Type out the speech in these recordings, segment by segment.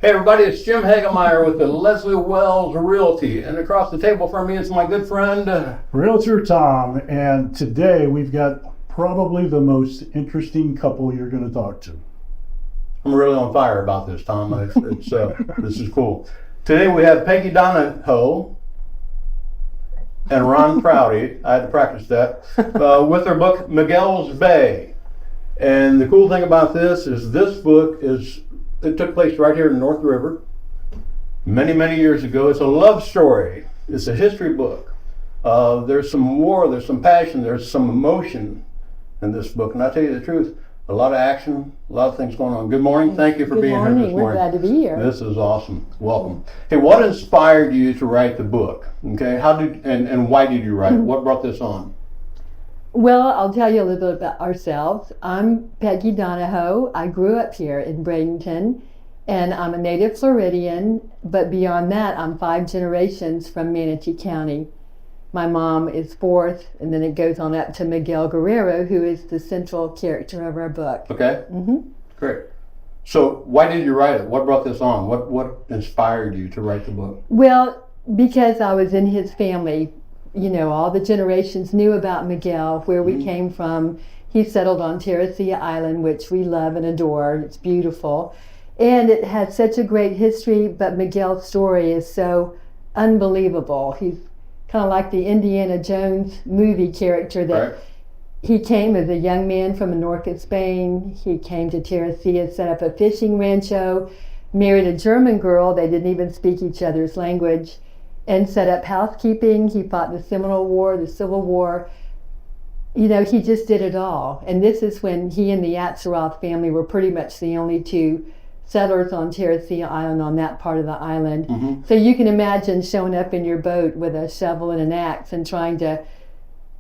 Hey everybody, it's Jim Hagemeyer with the Leslie Wells Realty, and across the table from me is my good friend, Realtor Tom, and today we've got probably the most interesting couple you're going to talk to. I'm really on fire about this, Tom. This is cool. Today we have Peggy Donoho and Ron Prouty. I had to practice that with their book Miguel's Bay. And the cool thing about this book it took place right here in North River many, many years ago. It's a love story. It's a history book. There's some war, there's some passion, there's some emotion in this book. And I tell you the truth, a lot of action, a lot of things going on. Good morning. Thank you for being here this morning. We're glad to be here. This is awesome. Welcome. Hey, what inspired you to write the book? Okay, and why did you write it? What brought this on? Well, I'll tell you a little bit about ourselves. I'm Peggy Donoho. I grew up here in Bradenton, and I'm a native Floridian, but beyond that, I'm 5 generations from Manatee County. My mom is 4th, and then it goes on up to MIguel Guerrero, who is the central character of our book. Okay. Great. So why did you write it? What brought this on? What inspired you to write the book? Well, because I was in his family. You know, all the generations knew about Miguel, where we came from. He settled on Terra Ceia Island, which we love and adore. It's beautiful. And it has such a great history, but Miguel's story is so unbelievable. He's kind of like the Indiana Jones movie character that he came as a young man from Menorcan, Spain. He came to Terra Ceia, set up a fishing rancho, married a German girl. They didn't even speak each other's language. And set up housekeeping. He fought the Seminole War, the Civil War. You know, he just did it all. And this is when he and the Atzeroth family were pretty much the only 2 settlers on Terra Ceia Island, on that part of the island. So you can imagine showing up in your boat with a shovel and an axe and trying to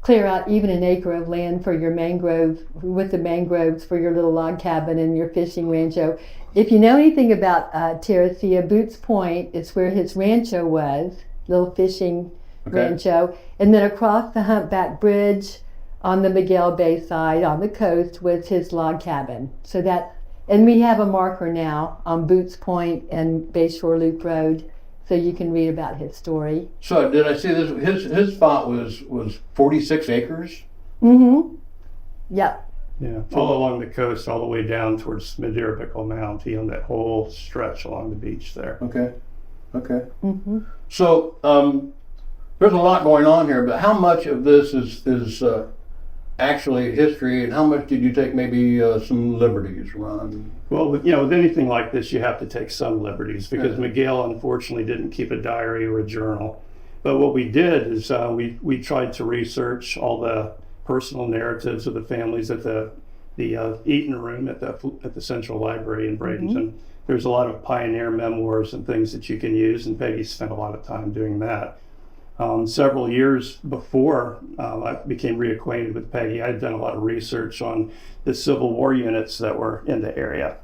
clear out even an acre of land for your mangroves, with the mangroves for your little log cabin and your fishing rancho. If you know anything about Terra Ceia, Boots Point is where his rancho was. Little fishing rancho, and then across the Humpback Bridge on the Miguel Bay side on the coast was his log cabin. So that, and we have a marker now on Boots Point and Bayshore Loop Road, so you can read about his story. So did I see this? His spot was 46 acres. Yep. Yeah, all along the coast, all the way down towards Madeira Mount. He owned that whole stretch along the beach there. Okay. So there's a lot going on here, but how much of this is actually history, and how much did you take maybe some liberties, Ron? Well, you know, with anything like this, you have to take some liberties because Miguel unfortunately didn't keep a diary or a journal. But what we did is we tried to research all the personal narratives of the families at the Eaton Room at the Central Library in Bradenton. There's a lot of pioneer memoirs and things that you can use, and Peggy spent a lot of time doing that. Several years before I became reacquainted with Peggy, I had done a lot of research on the Civil War units that were in the area,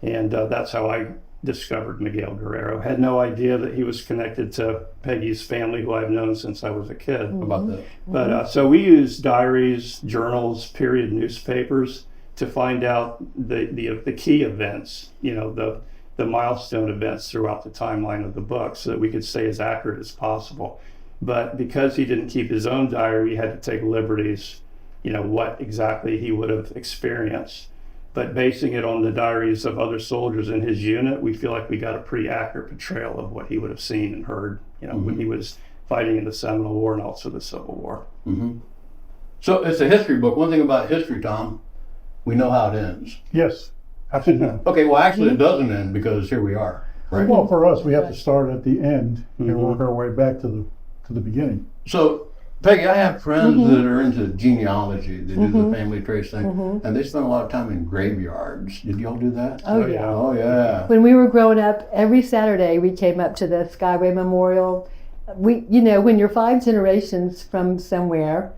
and that's how I discovered MIguel Guerrero. Had no idea that he was connected to Peggy's family, who I've known since I was a kid. About that. But so we used diaries, journals, period newspapers to find out the key events, you know, the milestone events throughout the timeline of the book, so that we could stay as accurate as possible. But because he didn't keep his own diary, we had to take liberties, you know, what exactly he would have experienced. But basing it on the diaries of other soldiers in his unit, we feel like we got a pretty accurate portrayal of what he would have seen and heard, you know, when he was fighting in the Seminole War and also the Civil War. So it's a history book. One thing about history, Tom, we know how it ends. Yes, absolutely. Okay, well actually it doesn't end because here we are. Right? Well, for us, we have to start at the end and work our way back to the beginning. So, Peggy, I have friends that are into genealogy. They do the family trace thing, and they spend a lot of time in graveyards. Did y'all do that? Oh yeah. Oh yeah. When we were growing up, every Saturday we came up to the Skyway Memorial. You know, when you're 5 generations from somewhere,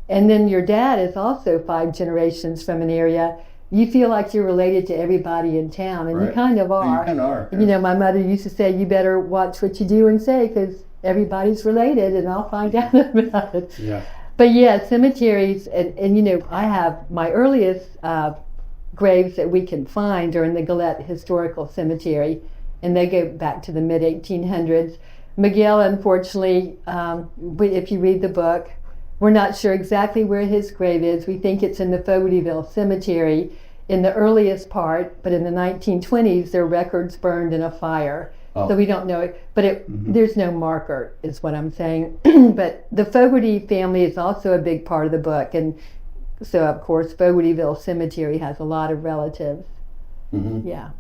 and then your dad is also 5 generations from an area, you feel like you're related to everybody in town, and you kind of are. You kind of are. You know, my mother used to say, you better watch what you do and say, because everybody's related, and I'll find out about it. Yeah. But yeah, cemeteries, and you know, I have my earliest graves that we can find are in the Gillette Historical Cemetery. and they go back to the mid-1800s. Miguel, unfortunately, if you read the book, we're not sure exactly where his grave is. We think it's in the Fogartyville Cemetery in the earliest part, but in the 1920s, their records burned in a fire. Oh. So we don't know it, but there's no marker, is what I'm saying. But the Fogarty family is also a big part of the book, and so of course Fogartyville Cemetery has a lot of relatives. Yeah.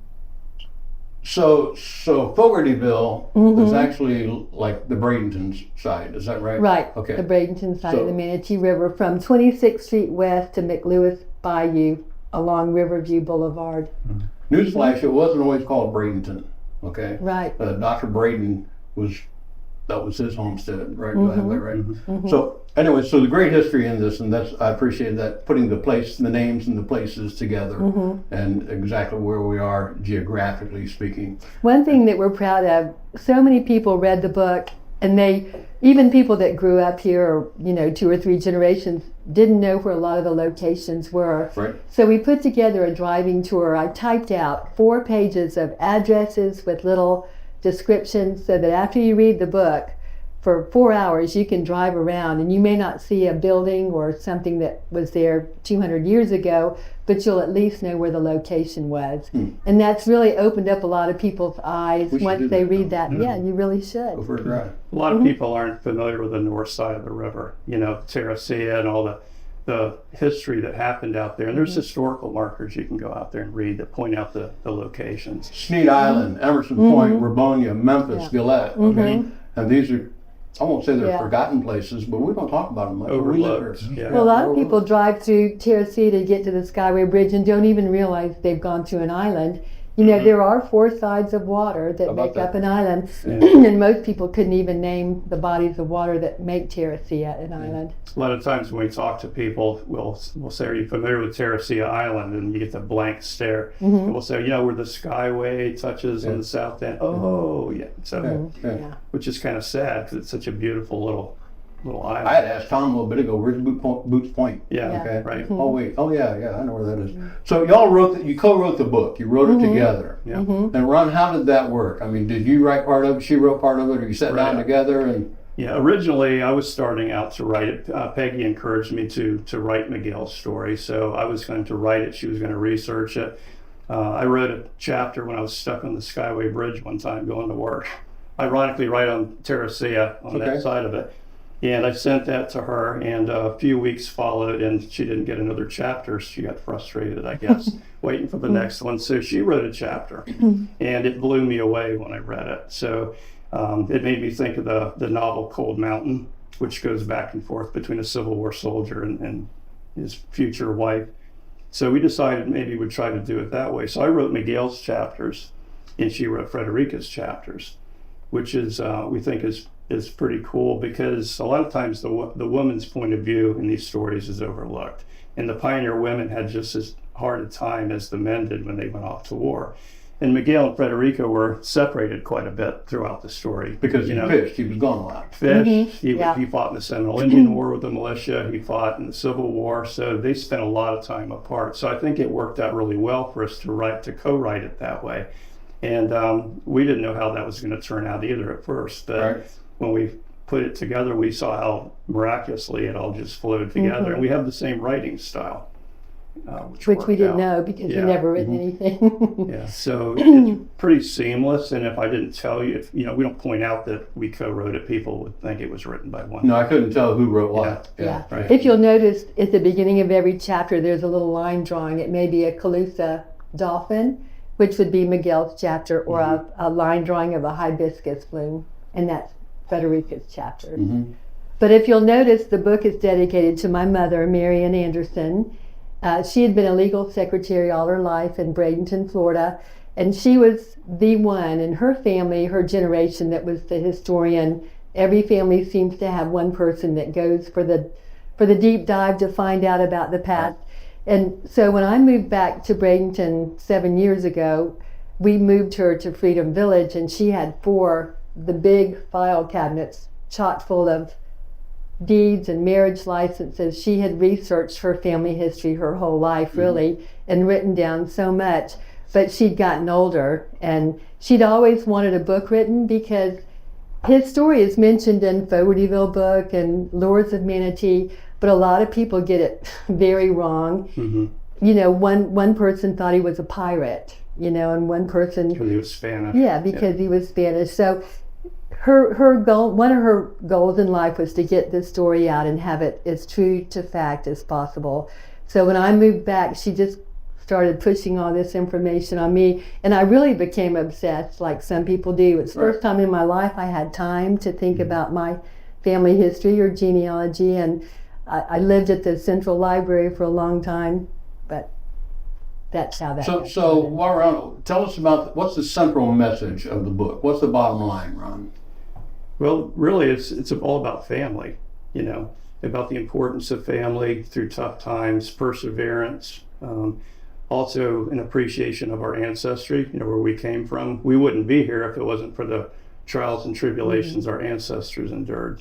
So Fogartyville is actually like the Bradenton's side, is that right? Right. Okay. The Bradenton side of the Manatee River from 26th Street West to McLewis Bayou along Riverview Boulevard. Newsflash, it wasn't always called Bradenton, okay? Right. Dr. Braden that was his homestead, right? Do I have that right? So anyway, so the great history in this, and I appreciate that, putting the names and the places together and exactly where we are geographically speaking. One thing that we're proud of, so many people read the book, and even people that grew up here, or 2 or 3 generations, didn't know where a lot of the locations were. Right. So we put together a driving tour. I typed out 4 pages of addresses with little descriptions so that after you read the book, for 4 hours you can drive around, and you may not see a building or something that was there 200 years ago, but you'll at least know where the location was. And that's really opened up a lot of people's eyes once they read that. Yeah, you really should. Go for a drive. A lot of people aren't familiar with the north side of the river, Terra Ceia and all the history that happened out there. And there's historical markers you can go out there and read that point out the locations. Sneed Island, Emerson Point, Rabonia, Memphis, Gillette, okay? And these are, I won't say they're forgotten places, but we don't talk about them much. Overlooked. Well, a lot of people drive through Terra Ceia to get to the Skyway Bridge and don't even realize they've gone to an island. There are 4 sides of water that make up an island, and most people couldn't even name the bodies of water that make Terra Ceia an island. A lot of times when we talk to people, we'll say, "Are you familiar with Terra Ceia Island?" And you get the blank stare. And we'll say, "Yeah, where the Skyway touches on the south end." Oh, yeah. So, which is kind of sad because it's such a beautiful little island. I had asked Tom a little bit ago, where's Boots Point? Yeah. Okay. Right. Oh wait. Oh yeah. I know where that is. So y'all you co-wrote the book. You wrote it together. Yeah. And Ron, how did that work? I mean, did you write part of it? She wrote part of it, or you sat down together and? Yeah. Originally, I was starting out to write it. Peggy encouraged me to write Miguel's story, so I was going to write it. She was going to research it. I wrote a chapter when I was stuck on the Skyway Bridge one time going to work. Ironically, right on Terra Ceia on that side of it. And I sent that to her, and a few weeks followed, and she didn't get another chapter. She got frustrated, I guess, waiting for the next one. So she wrote a chapter, and it blew me away when I read it. So it made me think of the novel Cold Mountain, which goes back and forth between a Civil War soldier and his future wife. So we decided maybe we'd try to do it that way. So I wrote Miguel's chapters, and she wrote Frederica's chapters, which is we think is pretty cool, because a lot of times the woman's point of view in these stories is overlooked, and the pioneer women had just as hard a time as the men did when they went off to war. And Miguel and Frederica were separated quite a bit throughout the story because he fished. He was gone a lot. Fished. He fought in the Seminole Indian War with the militia. He fought in the Civil War. So they spent a lot of time apart. So I think it worked out really well for us to co-write it that way. And we didn't know how that was going to turn out either at first. But when we put it together, we saw how miraculously it all just flowed together. And we have the same writing style. Which we didn't know because we never written anything. So it's pretty seamless. And if I didn't tell you, we don't point out that we co-wrote it, people would think it was written by one. No, I couldn't tell who wrote what. Right. If you'll notice, at the beginning of every chapter, there's a little line drawing. It may be a Calusa dolphin, which would be Miguel's chapter, or a line drawing of a hibiscus bloom, and that's Frederica's chapter. But if you'll notice, the book is dedicated to my mother, Marian Anderson. She had been a legal secretary all her life in Bradenton, Florida, and she was the one in her family, her generation, that was the historian. Every family seems to have one person that goes for the deep dive to find out about the past. And so when I moved back to Bradenton 7 years ago, we moved her to Freedom Village, and she had the big file cabinets chock full of deeds and marriage licenses. She had researched her family history her whole life, really, and written down so much. but she'd gotten older, and she'd always wanted a book written because his story is mentioned in Fogartyville book and Lords of Manatee, but a lot of people get it very wrong. You know, one person thought he was a pirate, you know, and one person, Because he was Spanish. yeah, because he was Spanish. So her goal, one of her goals in life was to get this story out and have it as true to fact as possible. So when I moved back, she just started pushing all this information on me, and I really became obsessed, like some people do. It's the first time in my life I had time to think about my family history or genealogy, and I lived at the Central Library for a long time, but that's how that So, got so started. while we're on, tell us about what's the central message of the book? What's the bottom line, Ron? Well, really, it's all about family, you know, about the importance of family through tough times, perseverance, also an appreciation of our ancestry, you know, where we came from. We wouldn't be here if it wasn't for the trials and tribulations our ancestors endured.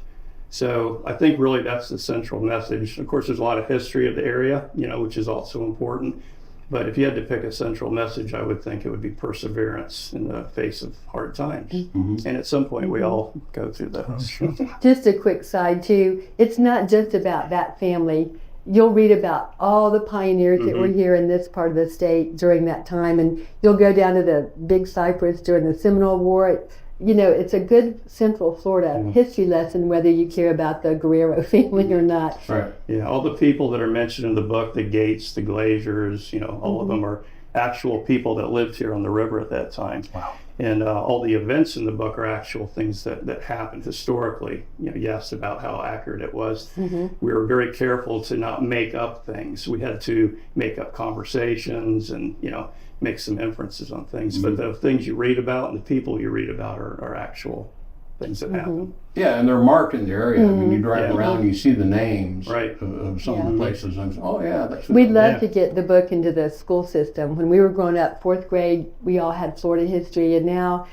So I think really that's the central message. Of course, there's a lot of history of the area, you know, which is also important. But if you had to pick a central message, I would think it would be perseverance in the face of hard times. And at some point, we all go through those. Just a quick side too, it's not just about that family. You'll read about all the pioneers that were here in this part of the state during that time, and you'll go down to the Big Cypress during the Seminole War. You know, it's a good Central Florida history lesson, whether you care about the Guerrero family or not. Right. Yeah, all the people that are mentioned in the book, the Gates, the Glaziers, you know, all of them are actual people that lived here on the river at that time. Wow. And all the events in the book are actual things that happened historically. You know, you asked about how accurate it was. We were very careful to not make up things. We had to make up conversations and, you know, make some inferences on things. But the things you read about and the people you read about are actual things that happen. Yeah, and they're marked in the area. I mean, you drive Yeah. around, you see the names Right. of some of the places. And oh yeah, that's. We'd love Yeah. to get the book into the school system. When we were growing up, fourth grade, we all had Florida history, and now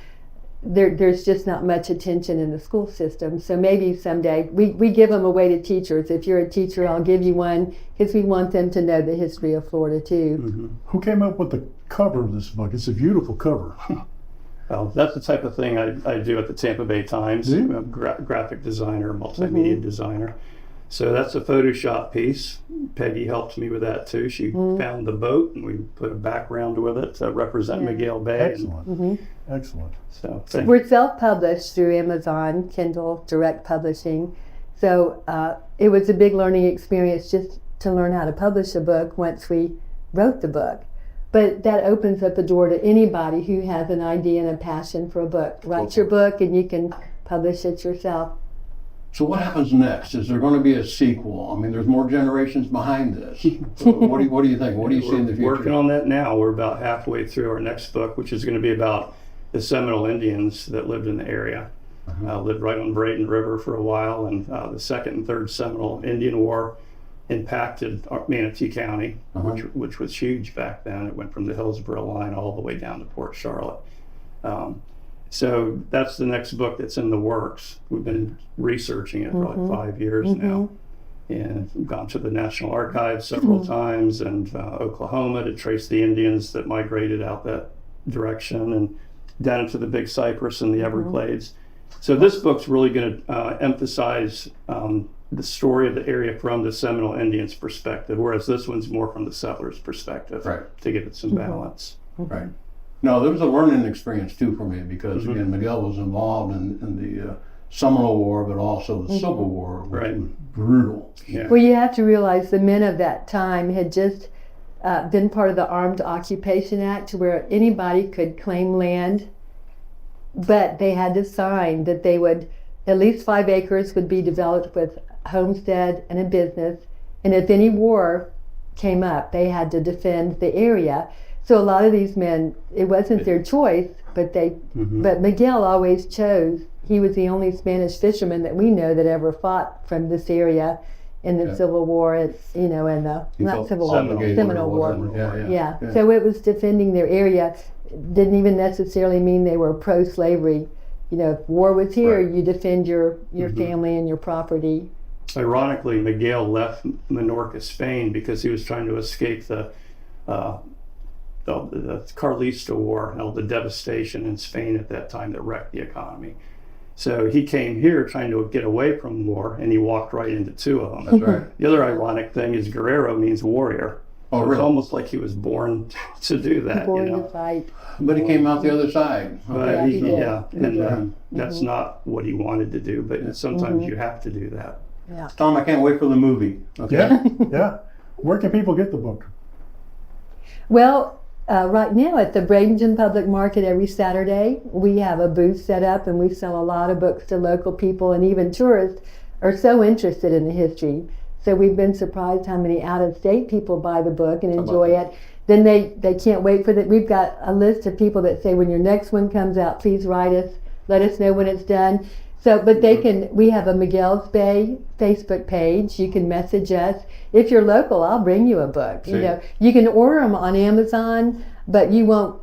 there's just not much attention in the school system. So maybe someday we give them away to teachers. If you're a teacher, I'll give you one, because we want them to know the history of Florida too. Who came up with the cover of this book? It's a beautiful cover. Well, that's the type of thing I do at the Tampa Bay Times. Do you? I'm a graphic designer, multimedia designer. So that's a Photoshop piece. Peggy helped me with that too. She found the boat and we put a background with it to represent MIguel Bay. Excellent. Excellent. So We're self-published through Amazon, Kindle, direct publishing. So it was a big learning experience just to learn how to publish a book once we wrote the book. But that opens up the door to anybody who has an idea and a passion for a book. Write your book and you can publish it yourself. So what happens next? Is there going to be a sequel? I mean, there's more generations behind this. So what do you think? What do you see in the future? we're working on that now. We're about halfway through our next book, which is going to be about the Seminole Indians that lived in the area. Lived right on Brayton River for a while, and the Second and Third Seminole Indian War impacted Manatee County, which was huge back then. It went from the Hillsborough line all the way down to Port Charlotte. So that's the next book that's in the works. We've been researching it for like 5 years now, and we've gone to the National Archives several times, and Oklahoma to trace the Indians that migrated out that direction, and down into the Big Cypress and the Everglades. So this book's really going to emphasize the story of the area from the Seminole Indians' perspective, whereas this one's more from the settlers' perspective, to give it some balance. Right. No, there was a learning experience too for me because again, MIguel was involved in the Seminole War, but also the Civil War, which was brutal. Yeah. Well, you have to realize the men of that time had just been part of the Armed Occupation Act, where anybody could claim land, but they had to sign that they would, at least 5 acres would be developed with homestead and a business, and if any war came up, they had to defend the area. So a lot of these men, it wasn't their choice, but but MIguel always chose. He was the only Spanish fisherman that we know that ever fought from this area in the Civil War, and the Seminole War. Yeah. So it was defending their area. Didn't even necessarily mean they were pro-slavery. If war was here, you defend your family and your property. Ironically, MIguel left Menorca, Spain, because he was trying to escape the the Carlista War and all the devastation in Spain at that time that wrecked the economy. So he came here trying to get away from war, and he walked right into two of them. That's right. The other ironic thing is Guerrero means warrior. Oh, It's really? almost like he was born to do that, Born you to know. fight. But he came out the other side. But Yeah, he did. yeah, and Yeah. that's not what he wanted to do. But sometimes you have to do that. Yeah. Tom, I can't wait for the movie. Okay. Yeah, yeah. Where can people get the book? Well, right now at the Bradenton Public Market every Saturday, we have a booth set up and we sell a lot of books to local people, and even tourists are so interested in the history. So we've been surprised how many out-of-state people buy the book and enjoy it. Then they can't wait for it. We've got a list of people that say, when your next one comes out, please write us, let us know when it's done. So, but they can, we have a MIguel's Bay Facebook page. You can message us. If you're local, I'll bring you a book. You See. know, you can order them on Amazon, but you won't,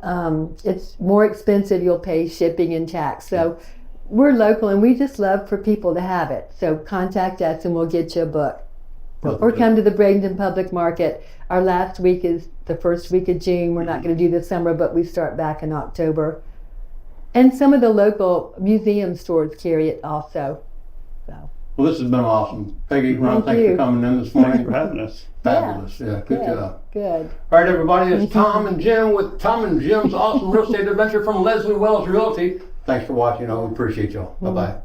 it's more expensive. You'll pay shipping and tax. So we're local and we just love for people to have it. So contact us and we'll get you a book. Or come to the Bradenton Public Market. Our last week is the first week of June. We're not going to do the summer, but we start back in October. And some of the local museum stores carry it also. So Well, this has been awesome. Peggy, Ron, thanks you. for coming in this Thanks morning. for having us. Fabulous. Yeah, good job. Good. All right, everybody, it's Tom and Jim with Tom and Jim's Awesome Real Estate Adventure from Leslie Wells Realty. Thanks for watching. I appreciate y'all. Bye-bye.